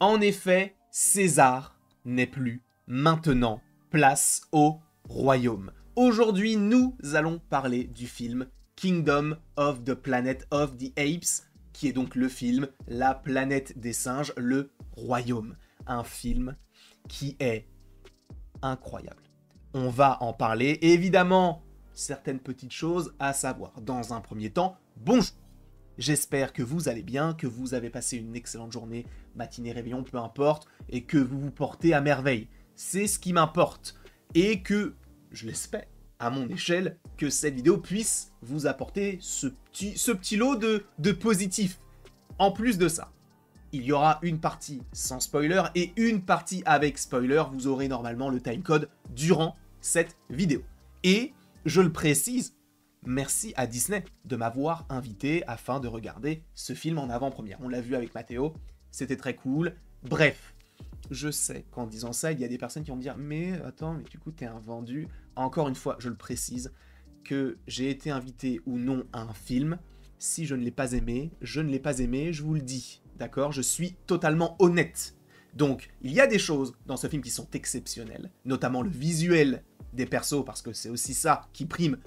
En effet, César n'est plus maintenant. Place au royaume. Aujourd'hui, nous allons parler du film Kingdom of the Planet of the Apes, qui est donc le film La planète des singes, le royaume. Un film qui est incroyable. On va en parler, et évidemment, certaines petites choses à savoir. Dans un premier temps, bonjour. J'espère que vous allez bien, que vous avez passé une excellente journée, matinée, réveillon, peu importe, et que vous vous portez à merveille. C'est ce qui m'importe. Et que, je l'espère, à mon échelle, que cette vidéo puisse vous apporter ce petit lot de positif. En plus de ça, il y aura une partie sans spoiler et une partie avec spoiler. Vous aurez normalement le timecode durant cette vidéo. Et, je le précise, merci à Disney de m'avoir invité afin de regarder ce film en avant-première. On l'a vu avec Mathéo, c'était très cool. Bref, je sais qu'en disant ça, il y a des personnes qui vont me dire « Mais attends, mais du coup, t'es un vendu ». Encore une fois, je le précise, que j'ai été invité ou non à un film. Si je ne l'ai pas aimé, je ne l'ai pas aimé, je vous le dis. D'accord ? Je suis totalement honnête. Donc, il y a des choses dans ce film qui sont exceptionnelles, notamment le visuel des persos, parce que c'est aussi ça qui prime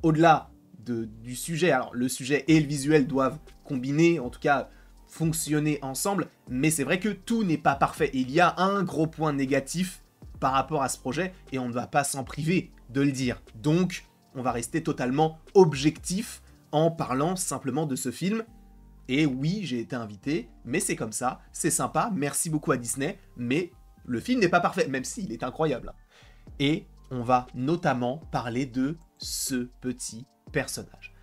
au-delà du sujet. Alors, le sujet et le visuel doivent combiner, en tout cas fonctionner ensemble, mais c'est vrai que tout n'est pas parfait. Et il y a un gros point négatif par rapport à ce projet, et on ne va pas s'en priver de le dire. Donc, on va rester totalement objectif en parlant simplement de ce film. Et oui, j'ai été invité, mais c'est comme ça, c'est sympa, merci beaucoup à Disney, mais le film n'est pas parfait, même s'il est incroyable. Et on va notamment parler de ce petit personnage.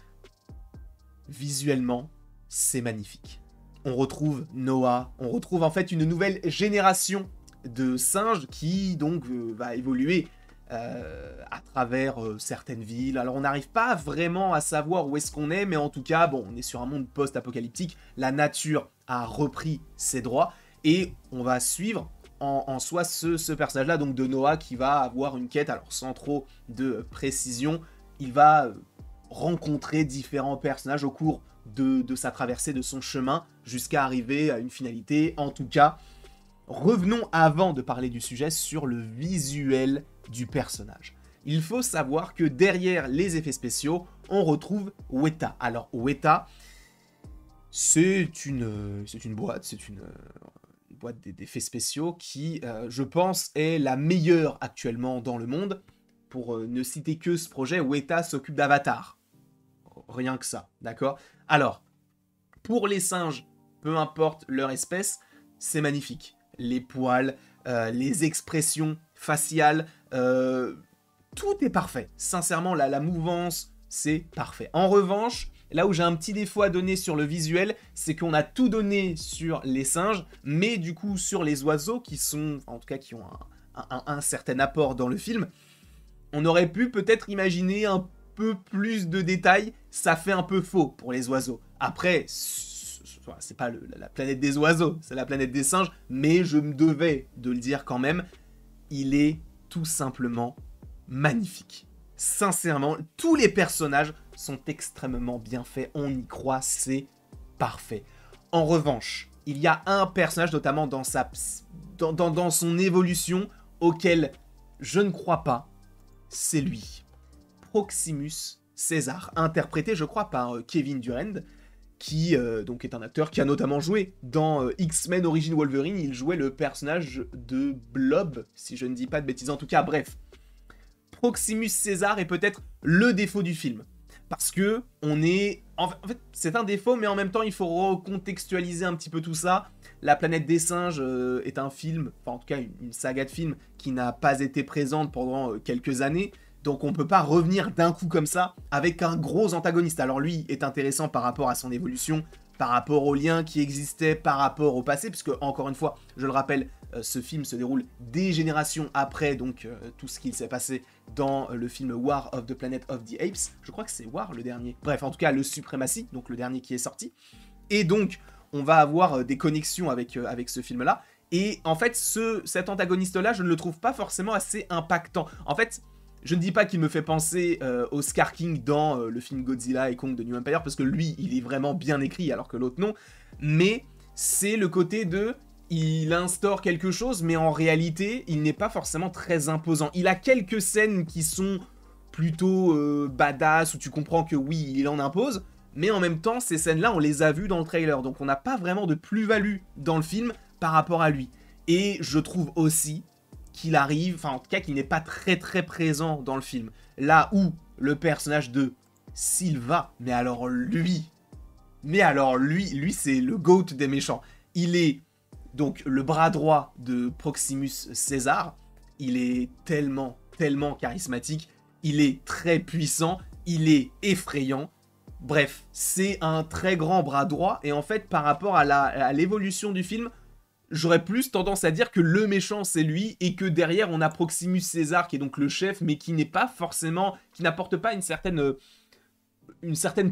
Visuellement, c'est magnifique. On retrouve Noah, on retrouve en fait une nouvelle génération de singes qui donc va évoluer à travers certaines villes. Alors on n'arrive pas vraiment à savoir où est-ce qu'on est, mais en tout cas, bon, on est sur un monde post-apocalyptique, la nature a repris ses droits, et on va suivre en soi ce personnage-là, donc de Noah, qui va avoir une quête, alors sans trop de précision, il va rencontrer différents personnages au cours de sa traversée, de son chemin, jusqu'à arriver à une finalité. En tout cas, revenons avant de parler du sujet sur le visuel du personnage. Il faut savoir que derrière les effets spéciaux, on retrouve Weta. Alors Weta, c'est une boîte, boîte d'effets spéciaux qui, je pense, est la meilleure actuellement dans le monde. Pour ne citer que ce projet, Weta s'occupe d'Avatar. Rien que ça, d'accord ? Alors, pour les singes, peu importe leur espèce, c'est magnifique. Les poils, les expressions faciales, tout est parfait. Sincèrement, la mouvance, c'est parfait. En revanche, là où j'ai un petit défaut à donner sur le visuel, c'est qu'on a tout donné sur les singes, mais du coup sur les oiseaux qui sont, en tout cas qui ont un certain apport dans le film, on aurait pu peut-être imaginer un peu plus de détails. Ça fait un peu faux pour les oiseaux. Après, c'est pas la planète des oiseaux, c'est la planète des singes, mais je me devais de le dire quand même, il est tout simplement magnifique. Sincèrement, tous les personnages sont extrêmement bien faits, on y croit, c'est parfait. En revanche, il y a un personnage, notamment dans son évolution, auquel je ne crois pas, c'est lui. Proximus César, interprété, je crois, par Kevin Durand, qui donc est un acteur qui a notamment joué dans X-Men Origins Wolverine. Il jouait le personnage de Blob, si je ne dis pas de bêtises. En tout cas, bref. Proximus César est peut-être le défaut du film. Parce que on est... En fait, c'est un défaut, mais en même temps, il faut recontextualiser un petit peu tout ça. La planète des singes est un film, enfin en tout cas une saga de films, qui n'a pas été présente pendant quelques années. Donc on peut pas revenir d'un coup comme ça avec un gros antagoniste. Alors lui est intéressant par rapport à son évolution, par rapport aux liens qui existaient par rapport au passé, puisque encore une fois, je le rappelle, ce film se déroule des générations après donc tout ce qu'il s'est passé dans le film War of the Planet of the Apes. Je crois que c'est War le dernier. Bref, en tout cas le Supremacy, donc le dernier qui est sorti. Et donc on va avoir des connexions avec ce film-là. Et en fait, cet antagoniste-là, je ne le trouve pas forcément assez impactant. En fait, je ne dis pas qu'il me fait penser au Scar King dans le film Godzilla et Kong de New Empire, parce que lui, il est vraiment bien écrit, alors que l'autre non. Mais c'est le côté de... il instaure quelque chose, mais en réalité, il n'est pas forcément très imposant. Il a quelques scènes qui sont plutôt badass, où tu comprends que oui, il en impose, mais en même temps, ces scènes-là, on les a vues dans le trailer, donc on n'a pas vraiment de plus-value dans le film par rapport à lui. Et je trouve aussi qu'il arrive, enfin en tout cas qu'il n'est pas très présent dans le film. Là où le personnage de Silva, mais alors lui c'est le GOAT des méchants. Il est donc le bras droit de Proximus César. Il est tellement charismatique. Il est très puissant. Il est effrayant. Bref, c'est un très grand bras droit. Et en fait, par rapport à l'évolution du film, j'aurais plus tendance à dire que le méchant c'est lui et que derrière on a Proximus César qui est donc le chef, mais qui n'est pas forcément, qui n'apporte pas une certaine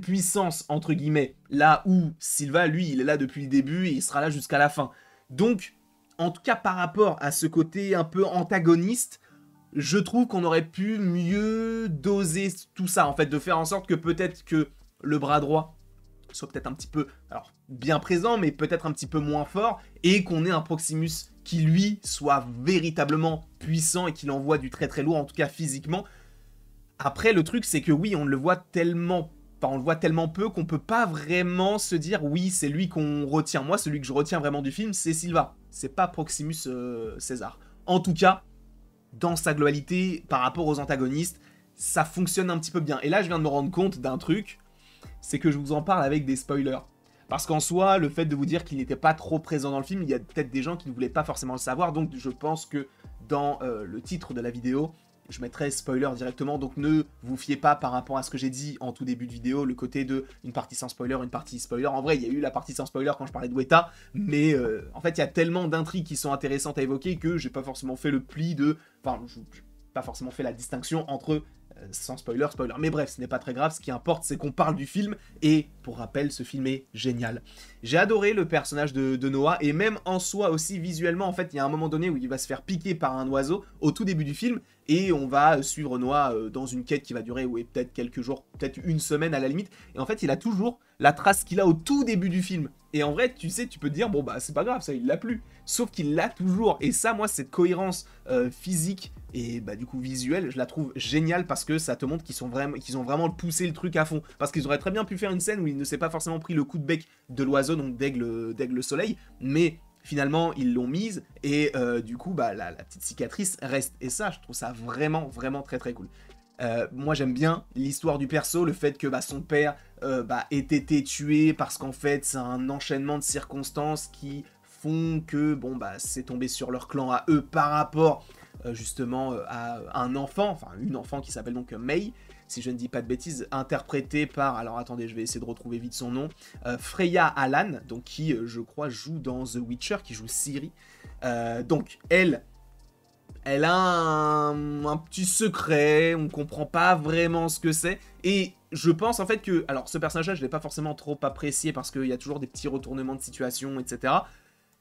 puissance entre guillemets. Là où Silva, lui, il est là depuis le début et il sera là jusqu'à la fin. Donc, en tout cas par rapport à ce côté un peu antagoniste, je trouve qu'on aurait pu mieux doser tout ça, en fait, de faire en sorte que peut-être que le bras droit soit peut-être un petit peu, alors bien présent, mais peut-être un petit peu moins fort, et qu'on ait un Proximus qui, lui, soit véritablement puissant et qu'il envoie du très lourd, en tout cas physiquement. Après, le truc, c'est que oui, on le voit tellement peu qu'on peut pas vraiment se dire oui, c'est lui qu'on retient. Moi, celui que je retiens vraiment du film, c'est Silva. C'est pas Proximus César. En tout cas, dans sa globalité, par rapport aux antagonistes, ça fonctionne un petit peu bien. Et là, je viens de me rendre compte d'un truc, c'est que je vous en parle avec des spoilers. Parce qu'en soi, le fait de vous dire qu'il n'était pas trop présent dans le film, il y a peut-être des gens qui ne voulaient pas forcément le savoir, donc je pense que dans le titre de la vidéo, je mettrai spoiler directement, donc ne vous fiez pas par rapport à ce que j'ai dit en tout début de vidéo, le côté de une partie sans spoiler, une partie spoiler. En vrai, il y a eu la partie sans spoiler quand je parlais de Weta, mais en fait, il y a tellement d'intrigues qui sont intéressantes à évoquer que j'ai pas forcément fait le pli de... Enfin, j'ai pas forcément fait la distinction entre sans spoiler, spoiler. Mais bref, ce n'est pas très grave, ce qui importe, c'est qu'on parle du film, et pour rappel, ce film est génial. J'ai adoré le personnage de Noah, et même en soi aussi, visuellement, en fait, il y a un moment donné où il va se faire piquer par un oiseau, au tout début du film, et on va suivre Noah dans une quête qui va durer, oui, peut-être quelques jours, peut-être une semaine à la limite, et en fait, il a toujours la trace qu'il a au tout début du film. Et en vrai, tu sais, tu peux te dire, bon bah c'est pas grave, ça il l'a plus. Sauf qu'il l'a toujours. Et ça, moi, cette cohérence physique et bah du coup visuelle, je la trouve géniale parce que ça te montre qu'ils ont vraiment poussé le truc à fond. Parce qu'ils auraient très bien pu faire une scène où il ne s'est pas forcément pris le coup de bec de l'oiseau, donc d'aigle soleil, mais finalement ils l'ont mise et du coup bah la petite cicatrice reste. Et ça, je trouve ça vraiment très cool. Moi j'aime bien l'histoire du perso, le fait que bah, son père ait été tué parce qu'en fait c'est un enchaînement de circonstances qui font que bon bah c'est tombé sur leur clan à eux par rapport justement à un enfant, enfin une enfant qui s'appelle donc May, si je ne dis pas de bêtises, interprétée par, alors attendez je vais essayer de retrouver vite son nom, Freya Allan, donc qui je crois joue dans The Witcher, qui joue Ciri, donc elle a un petit secret, on comprend pas vraiment ce que c'est, et je pense en fait que, alors ce personnage-là, je l'ai pas forcément trop apprécié parce qu'il y a toujours des petits retournements de situation, etc.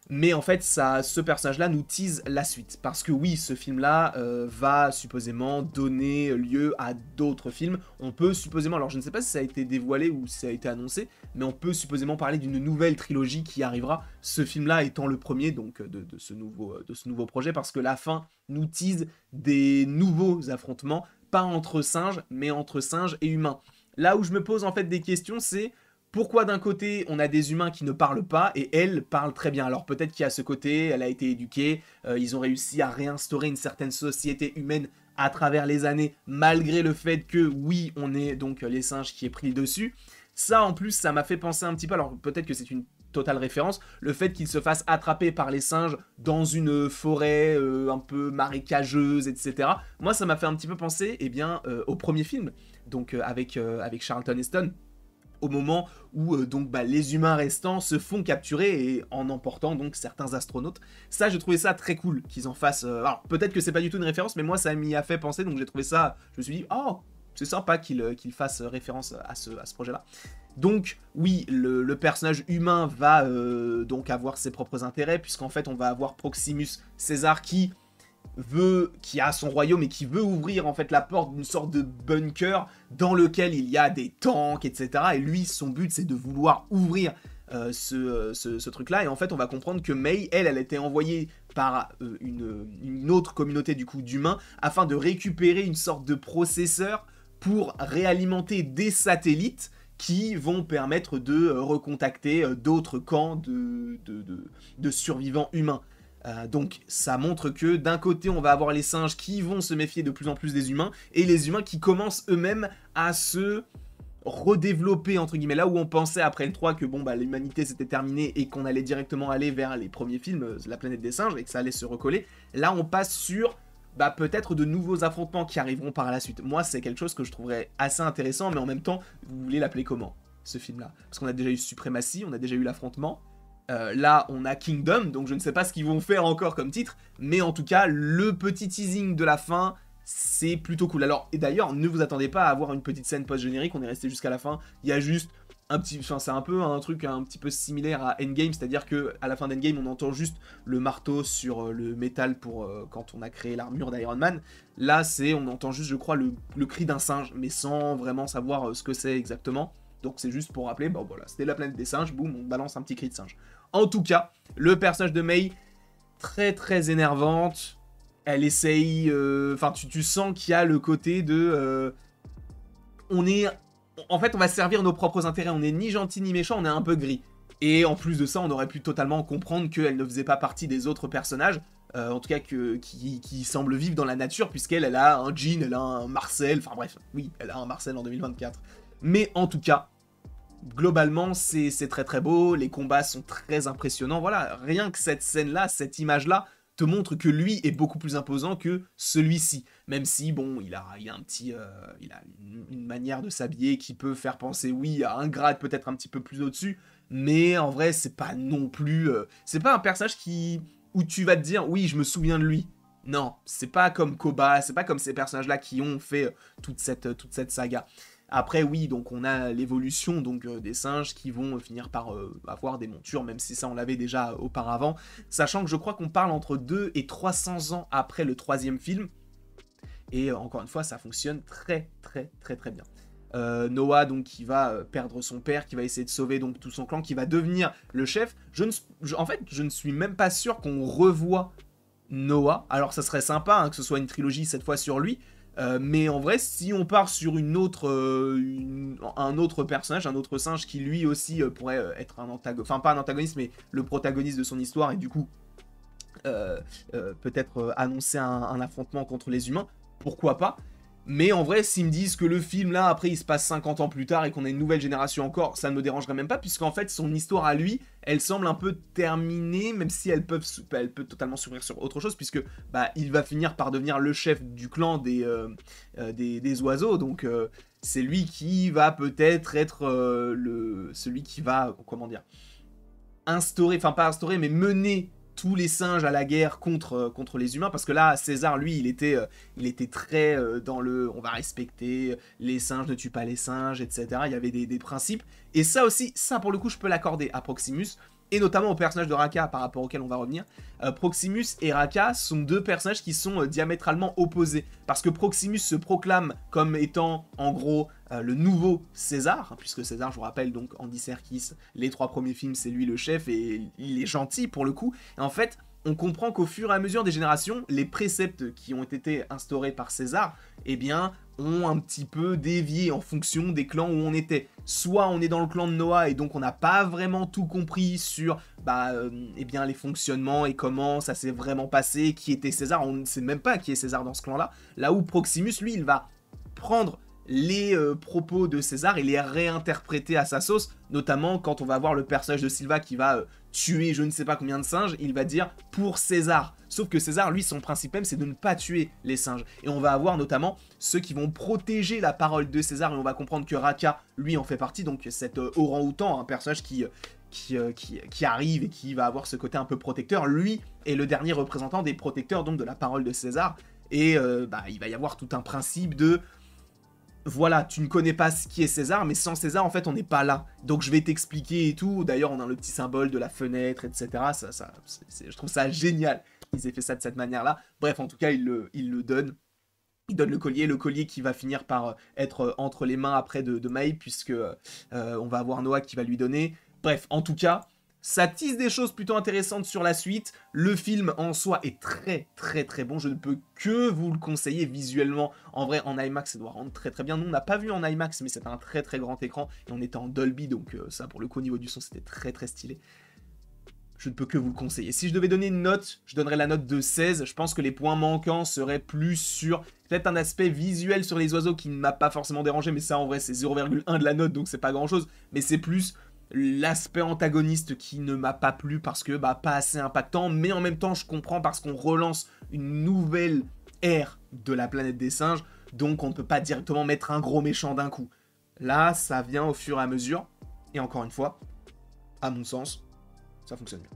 Mais en fait, ce personnage-là nous tease la suite. Parce que oui, ce film-là va supposément donner lieu à d'autres films. On peut supposément, alors je ne sais pas si ça a été dévoilé ou si ça a été annoncé, mais on peut supposément parler d'une nouvelle trilogie qui arrivera. Ce film-là étant le premier donc de ce nouveau projet, parce que la fin nous tease des nouveaux affrontements, pas entre singes, mais entre singes et humains. Là où je me pose en fait des questions, c'est... Pourquoi d'un côté on a des humains qui ne parlent pas et elle parle très bien? Alors peut-être qu'il y a ce côté, elle a été éduquée, ils ont réussi à réinstaurer une certaine société humaine à travers les années, malgré le fait que oui, on est donc les singes qui aient pris le dessus. Ça en plus, ça m'a fait penser un petit peu, alors peut-être que c'est une totale référence, le fait qu'ils se fassent attraper par les singes dans une forêt un peu marécageuse, etc. Moi ça m'a fait un petit peu penser au premier film, donc avec Charlton Heston, au moment où donc les humains restants se font capturer et en emportant donc certains astronautes. Ça, j'ai trouvé ça très cool qu'ils en fassent. Alors peut-être que c'est pas du tout une référence, mais moi ça m'y a fait penser, donc j'ai trouvé ça. Je me suis dit, oh, c'est sympa qu'il fasse référence à ce projet-là. Donc oui, le personnage humain va donc avoir ses propres intérêts, puisqu'en fait on va avoir Proximus César qui a son royaume et qui veut ouvrir en fait la porte d'une sorte de bunker dans lequel il y a des tanks, etc. Et lui, son but, c'est de vouloir ouvrir ce truc-là. Et en fait, on va comprendre que May, elle a été envoyée par une autre communauté du coup d'humains afin de récupérer une sorte de processeur pour réalimenter des satellites qui vont permettre de recontacter d'autres camps de survivants humains. Donc ça montre que d'un côté on va avoir les singes qui vont se méfier de plus en plus des humains, et les humains qui commencent eux-mêmes à se redévelopper entre guillemets. Là où on pensait après le 3 que bon bah l'humanité s'était terminée et qu'on allait directement aller vers les premiers films, la planète des singes, et que ça allait se recoller, là on passe sur bah peut-être de nouveaux affrontements qui arriveront par la suite. Moi c'est quelque chose que je trouverais assez intéressant, mais en même temps, vous voulez l'appeler comment ce film là? Parce qu'on a déjà eu Suprématie, on a déjà eu l'affrontement. Là, on a Kingdom, donc je ne sais pas ce qu'ils vont faire encore comme titre, mais en tout cas, le petit teasing de la fin, c'est plutôt cool. Alors, et d'ailleurs, ne vous attendez pas à avoir une petite scène post-générique, on est resté jusqu'à la fin, il y a juste un petit... Enfin, c'est un peu un truc un petit peu similaire à Endgame, c'est-à-dire que à la fin d'Endgame, on entend juste le marteau sur le métal pour quand on a créé l'armure d'Iron Man. Là, on entend juste, je crois, le cri d'un singe, mais sans vraiment savoir ce que c'est exactement. Donc c'est juste pour rappeler, bon voilà, c'était la planète des singes, boum, on balance un petit cri de singe. En tout cas, le personnage de May, très très énervante. Elle essaye... Enfin, tu sens qu'il y a le côté de... on est... En fait, on va servir nos propres intérêts. On n'est ni gentil ni méchant, on est un peu gris. Et en plus de ça, on aurait pu totalement comprendre qu'elle ne faisait pas partie des autres personnages. En tout cas, qui semblent vivre dans la nature, puisqu'elle a un Jean, elle a un Marcel. Enfin bref, oui, elle a un Marcel en 2024. Mais en tout cas, globalement, c'est très très beau, les combats sont très impressionnants, voilà, rien que cette scène-là, cette image-là, te montre que lui est beaucoup plus imposant que celui-ci, même si, bon, il a un petit, il a une manière de s'habiller qui peut faire penser, oui, à un grade peut-être un petit peu plus au-dessus, mais en vrai, c'est pas non plus, c'est pas un personnage où tu vas te dire, oui, je me souviens de lui. Non, c'est pas comme Koba, c'est pas comme ces personnages-là qui ont fait toute cette saga. Après oui, donc on a l'évolution donc des singes qui vont finir par avoir des montures, même si ça on l'avait déjà auparavant, sachant que je crois qu'on parle entre 2 et 300 ans après le troisième film, et encore une fois ça fonctionne très très très très bien. Noah donc qui va perdre son père, qui va essayer de sauver donc tout son clan, qui va devenir le chef. En fait je ne suis même pas sûr qu'on revoie Noah, alors ça serait sympa hein, que ce soit une trilogie cette fois sur lui, mais en vrai, si on part sur un autre personnage, un autre singe qui lui aussi pourrait être un antagoniste, enfin pas un antagoniste, mais le protagoniste de son histoire, et du coup, peut-être annoncer un affrontement contre les humains, pourquoi pas. Mais en vrai, s'ils me disent que le film là, après il se passe 50 ans plus tard et qu'on a une nouvelle génération encore, ça ne me dérangerait même pas, puisqu'en fait son histoire à lui, elle semble un peu terminée, même si elle peut totalement s'ouvrir sur autre chose, puisque bah, il va finir par devenir le chef du clan des oiseaux, donc c'est lui qui va peut-être être celui qui va, comment dire, instaurer, enfin pas instaurer, mais mener tous les singes à la guerre contre les humains, parce que là, César, lui, il était très dans le « on va respecter, les singes ne tuent pas les singes », etc. Il y avait des principes, et ça aussi, ça pour le coup, je peux l'accorder à Proximus, et notamment au personnage de Raka, par rapport auquel on va revenir. Proximus et Raka sont deux personnages qui sont diamétralement opposés, parce que Proximus se proclame comme étant, en gros, le nouveau César, puisque César, je vous rappelle, donc Andy Serkis, les 3 premiers films, c'est lui le chef, et il est gentil pour le coup, et en fait, on comprend qu'au fur et à mesure des générations, les préceptes qui ont été instaurés par César, eh bien, ont un petit peu dévié en fonction des clans où on était. Soit on est dans le clan de Noah et donc on n'a pas vraiment tout compris sur eh bien, les fonctionnements et comment ça s'est vraiment passé, qui était César, on ne sait même pas qui est César dans ce clan-là. Là où Proximus, lui, il va prendre les propos de César et les réinterpréter à sa sauce, notamment quand on va voir le personnage de Silva qui va tuer je ne sais pas combien de singes, il va dire pour César. Sauf que César, lui, son principe même, c'est de ne pas tuer les singes. Et on va avoir notamment ceux qui vont protéger la parole de César, et on va comprendre que Raka, lui, en fait partie, donc cet orang-outan, un personnage qui arrive et qui va avoir ce côté un peu protecteur, lui est le dernier représentant des protecteurs donc de la parole de César, et il va y avoir tout un principe de voilà, tu ne connais pas ce qui est César, mais sans César, en fait, on n'est pas là. Donc je vais t'expliquer et tout. D'ailleurs, on a le petit symbole de la fenêtre, etc. Je trouve ça génial qu'ils aient fait ça de cette manière-là. Bref, en tout cas, il le donne. Il donne le collier qui va finir par être entre les mains après de May, puisque on va avoir Noah qui va lui donner. Bref, en tout cas, ça tease des choses plutôt intéressantes sur la suite. Le film en soi est très très très bon. Je ne peux que vous le conseiller visuellement. En vrai, en IMAX, ça doit rendre très très bien. Nous, on n'a pas vu en IMAX, mais c'était un très très grand écran. Et on était en Dolby, donc ça, pour le coup, au niveau du son, c'était très très stylé. Je ne peux que vous le conseiller. Si je devais donner une note, je donnerais la note de 16. Je pense que les points manquants seraient plus sur peut-être un aspect visuel sur les oiseaux qui ne m'a pas forcément dérangé, mais ça en vrai c'est 0,1 de la note, donc c'est pas grand chose. Mais c'est plus l'aspect antagoniste qui ne m'a pas plu parce que bah pas assez impactant, mais en même temps je comprends parce qu'on relance une nouvelle ère de la planète des singes, donc on ne peut pas directement mettre un gros méchant d'un coup. Là, ça vient au fur et à mesure, et encore une fois, à mon sens, ça fonctionne bien.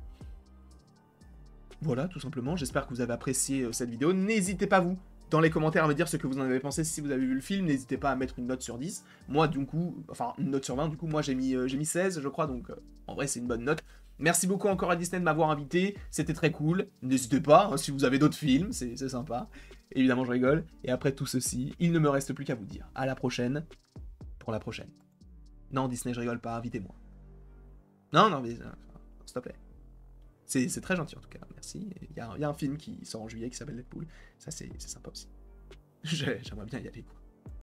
Voilà, tout simplement, j'espère que vous avez apprécié cette vidéo. N'hésitez pas, vous, dans les commentaires, à me dire ce que vous en avez pensé si vous avez vu le film. N'hésitez pas à mettre une note sur 10. Moi, du coup, enfin, une note sur 20, du coup, moi, j'ai mis 16, je crois, donc en vrai, c'est une bonne note. Merci beaucoup encore à Disney de m'avoir invité, c'était très cool. N'hésitez pas, hein, si vous avez d'autres films, c'est sympa. Évidemment, je rigole. Et après tout ceci, il ne me reste plus qu'à vous dire à la prochaine, pour la prochaine. Non, Disney, je rigole pas, invitez-moi. Non, non, mais s'il te plaît. C'est très gentil en tout cas, merci. Il y a un film qui sort en juillet qui s'appelle Deadpool, ça c'est sympa aussi. J'aimerais bien y aller quoi.